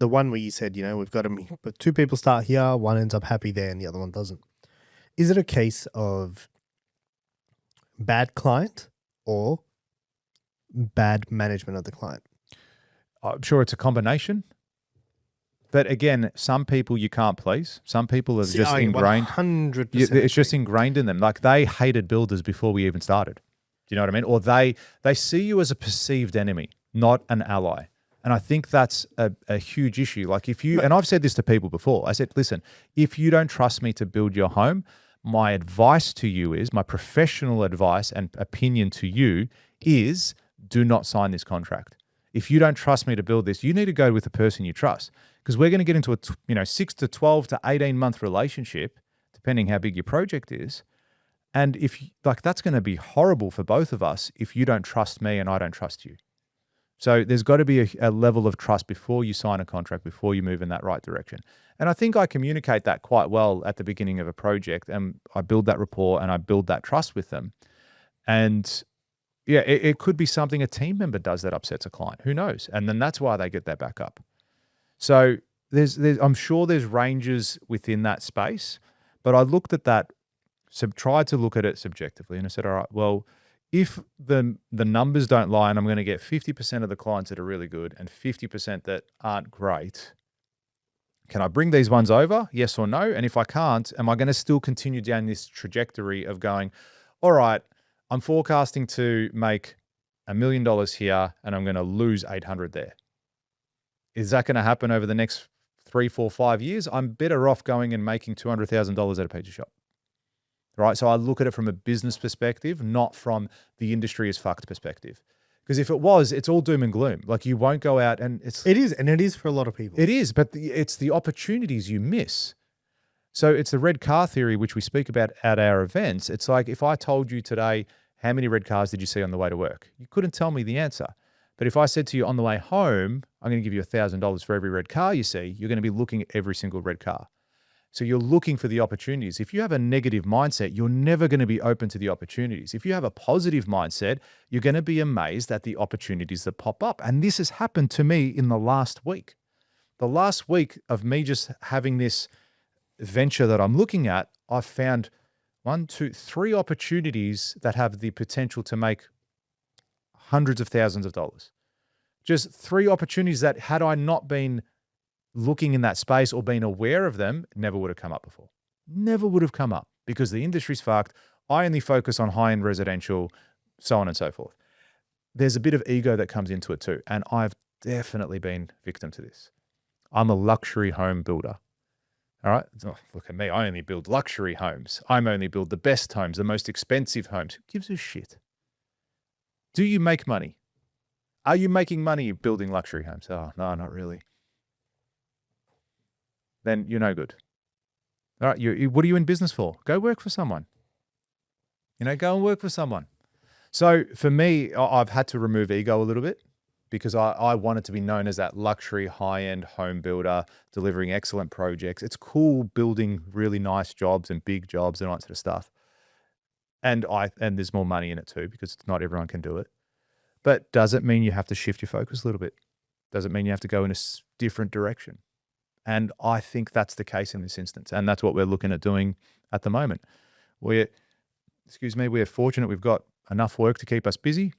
the one where you said, we've got to, but two people start here, one ends up happy there and the other one doesn't. Is it a case of bad client or bad management of the client? I'm sure it's a combination. But again, some people you can't please. Some people are just ingrained. 100%. It's just ingrained in them. Like they hated builders before we even started. Do you know what I mean? Or they see you as a perceived enemy, not an ally. And I think that's a huge issue. Like if you, and I've said this to people before, I said, listen, if you don't trust me to build your home, my advice to you is, my professional advice and opinion to you is, do not sign this contract. If you don't trust me to build this, you need to go with the person you trust, because we're going to get into a 6 to 12 to 18 month relationship, depending how big your project is. And if that's going to be horrible for both of us if you don't trust me and I don't trust you. So there's got to be a level of trust before you sign a contract, before you move in that right direction. And I think I communicate that quite well at the beginning of a project, and I build that rapport and I build that trust with them. And yeah, it could be something a team member does that upsets a client. Who knows? And then that's why they get their back up. So I'm sure there's ranges within that space, but I looked at that, tried to look at it subjectively, and I said, all right, well, if the numbers don't lie and I'm going to get 50% of the clients that are really good and 50% that aren't great, can I bring these ones over? Yes or no? And if I can't, am I going to still continue down this trajectory of going, all right, I'm forecasting to make $1 million here and I'm going to lose 800 there. Is that going to happen over the next 3, 4, 5 years? I'm better off going and making $200,000 at a pizza shop. Right. So I look at it from a business perspective, not from the industry is fucked perspective. Because if it was, it's all doom and gloom. Like you won't go out and it is for a lot of people. It is, but it's the opportunities you miss. So it's the red car theory, which we speak about at our events. It's like if I told you today, how many red cars did you see on the way to work? You couldn't tell me the answer. But if I said to you on the way home, I'm going to give you $1,000 for every red car you see, you're going to be looking at every single red car. So you're looking for the opportunities. If you have a negative mindset, you're never going to be open to the opportunities. If you have a positive mindset, you're going to be amazed at the opportunities that pop up. And this has happened to me in the last week. The last week of me just having this venture that I'm looking at, I've found 1, 2, 3 opportunities that have the potential to make hundreds of thousands of dollars. Just 3 opportunities that had I not been looking in that space or being aware of them, never would have come up before. Never would have come up because the industry's fucked. I only focus on high-end residential, so on and so forth. There's a bit of ego that comes into it too. And I've definitely been victim to this. I'm a luxury home builder. All right. Oh, look at me. I only build luxury homes. I only build the best homes, the most expensive homes. Who gives a shit? Do you make money? Are you making money building luxury homes? Oh, no, not really. Then you're no good. All right, what are you in business for? Go work for someone. Go and work for someone. So for me, I've had to remove ego a little bit because I wanted to be known as that luxury high-end home builder delivering excellent projects. It's cool building really nice jobs and big jobs and all that sort of stuff. And there's more money in it too because not everyone can do it. But does it mean you have to shift your focus a little bit? Does it mean you have to go in a different direction? And I think that's the case in this instance. And that's what we're looking at doing at the moment. We're fortunate we've got enough work to keep us busy.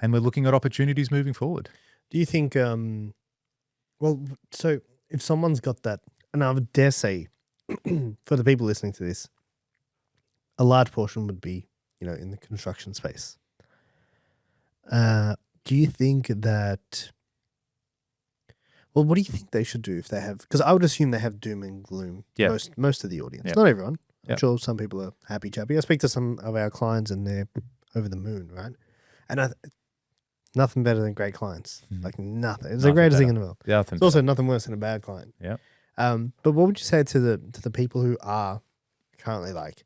And we're looking at opportunities moving forward. Do you think, so if someone's got that, and I would dare say, for the people listening to this, a large portion would be, in the construction space. Do you think that... Well, what do you think they should do if they have... Because I would assume they have doom and gloom, most of the audience. Not everyone. I'm sure some people are happy-chappy. I speak to some of our clients and they're over the moon, right? And nothing better than great clients. Like nothing. It's the greatest thing in the world. Yeah, it's also nothing worse than a bad client. Yeah. But what would you say to the people who are currently like,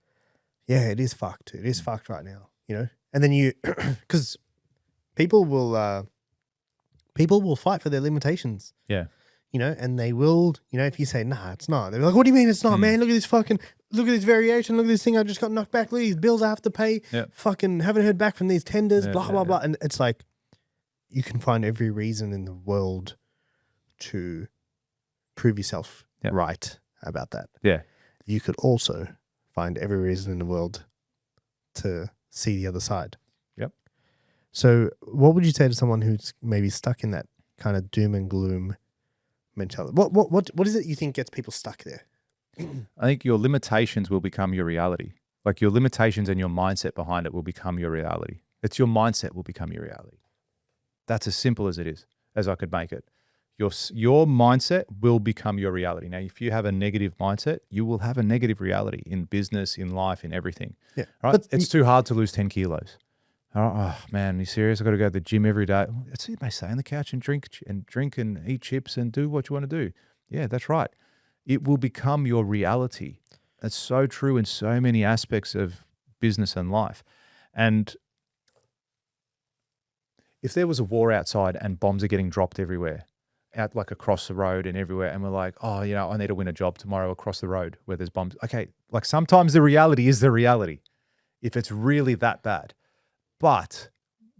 yeah, it is fucked. It is fucked right now, And then because people will fight for their limitations. Yeah. And they will, if you say, nah, it's not. They're like, what do you mean it's not, man? Look at this variation. Look at this thing I just got knocked back. Look at these bills I have to pay. Yeah. Fucking haven't heard back from these tenders, blah, blah, blah. And it's like, you can find every reason in the world to prove yourself right about that. Yeah. You could also find every reason in the world to see the other side. Yep. So what would you say to someone who's maybe stuck in that kind of doom and gloom mentality? What is it you think gets people stuck there? I think your limitations will become your reality. Like your limitations and your mindset behind it will become your reality. It's your mindset will become your reality. That's as simple as it is, as I could make it. Your mindset will become your reality. Now, if you have a negative mindset, you will have a negative reality in business, in life, in everything. Yeah. Right? But it's too hard to lose 10 kilos. Oh man, are you serious? I've got to go to the gym every day. That's it, they say, on the couch and drink and eat chips and do what you want to do. Yeah, that's right. It will become your reality. That's so true in so many aspects of business and life. And if there was a war outside and bombs are getting dropped everywhere, out like across the road and everywhere, and we're like, oh, you know, I need to win a job tomorrow across the road where there's bombs. Okay, like sometimes the reality is the reality if it's really that bad. But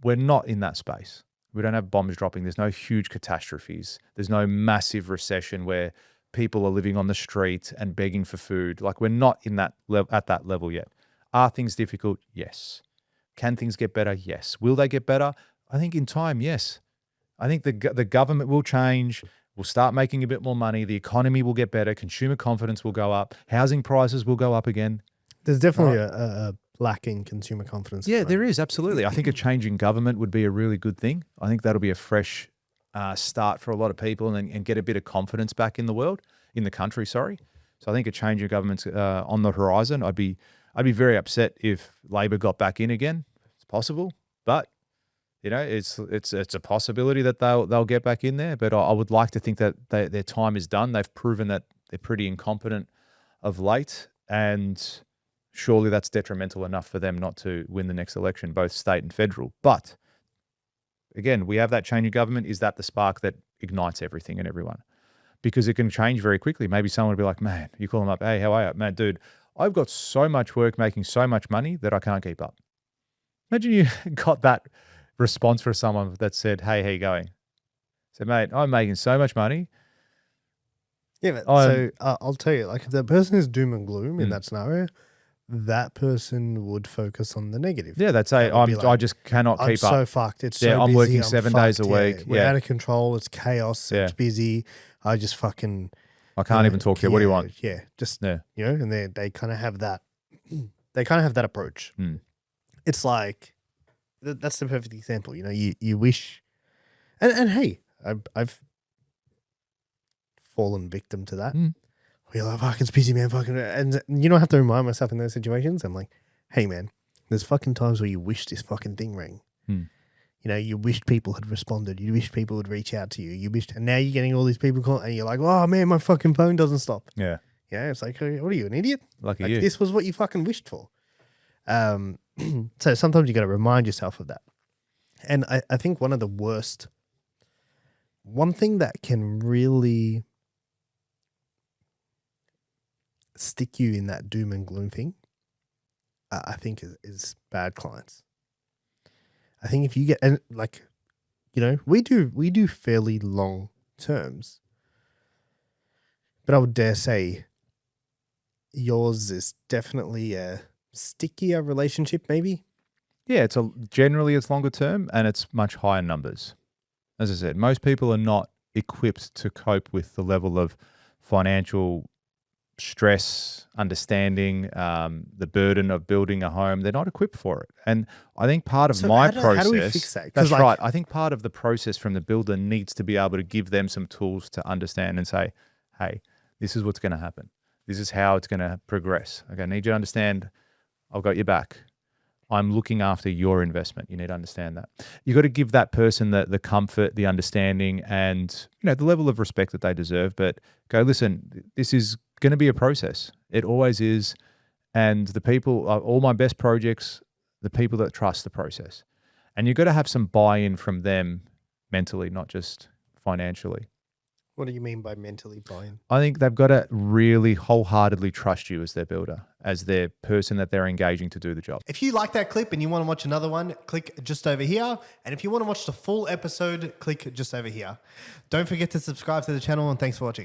we're not in that space. We don't have bombs dropping. There's no huge catastrophes. There's no massive recession where people are living on the street and begging for food. Like we're not in that at that level yet. Are things difficult? Yes. Can things get better? Yes. Will they get better? I think in time, yes. I think the government will change. We'll start making a bit more money. The economy will get better. Consumer confidence will go up. Housing prices will go up again. There's definitely a lack in consumer confidence. Yeah, there is, absolutely. I think a change in government would be a really good thing. I think that'll be a fresh start for a lot of people and get a bit of confidence back in the country, sorry. So I think a change in government's on the horizon. I'd be very upset if Labor got back in again. It's possible, but you know, it's a possibility that they'll get back in there. But I would like to think that their time is done. They've proven that they're pretty incompetent of late, and surely that's detrimental enough for them not to win the next election, both state and federal. But again, we have that change in government. Is that the spark that ignites everything and everyone? Because it can change very quickly. Maybe someone will be like, man, you call them up, hey, how are you? Man, dude, I've got so much work making so much money that I can't keep up. Imagine you got that response for someone that said, hey, how you going? So, mate, I'm making so much money. Yeah, but I'll tell you, like if the person is doom and gloom in that scenario, that person would focus on the negative. Yeah, they'd say, I just cannot keep up. I'm so fucked. It's so busy. I'm working 7 days a week. We're out of control. It's chaos. It's busy. I just fucking... I can't even talk to you. What do you want? Yeah, you know, and they kind of have that. They kind of have that approach. It's like, that's the perfect example. You know, you wish... And hey, I've fallen victim to that. You're like, fuck, it's busy, man. Fucking, and you don't have to remind myself in those situations. I'm like, hey, man, there's fucking times where you wish this fucking thing rang. You know, you wished people had responded. You wished people would reach out to you. You wished, and now you're getting all these people calling, and you're like, oh man, my fucking phone doesn't stop. Yeah. Yeah. It's like, what are you, an idiot? Lucky like, you. This was what you fucking wished for. So sometimes you got to remind yourself of that. And I think one thing that can really stick you in that doom and gloom thing, I think is bad clients. I think if you get, and like, you know, we do fairly long terms, but I would dare say yours is definitely a stickier relationship, maybe. Yeah, generally it's longer term and it's much higher numbers. As I said, most people are not equipped to cope with the level of financial stress, understanding, the burden of building a home. They're not equipped for it. And I think part of process... How do we fix that? That's right. I think part of the process from the builder needs to be able to give them some tools to understand and say, hey, this is what's going to happen. This is how it's going to progress. Okay, I need you to understand I've got your back. I'm looking after your investment. You need to understand that. You've got to give that person the comfort, the understanding, and you know the level of respect that they deserve. But go, listen, this is going to be a process. It always is. And the people, all my best projects, the people that trust the process. And you've got to have some buy-in from them mentally, not just financially. What do you mean by mentally buy-in? I think they've got to really wholeheartedly trust you as their builder, as their person that they're engaging to do the job. If you like that clip and you want to watch another one, click just over here. And if you want to watch the full episode, click just over here. Don't forget to subscribe to the channel, and thanks for watching.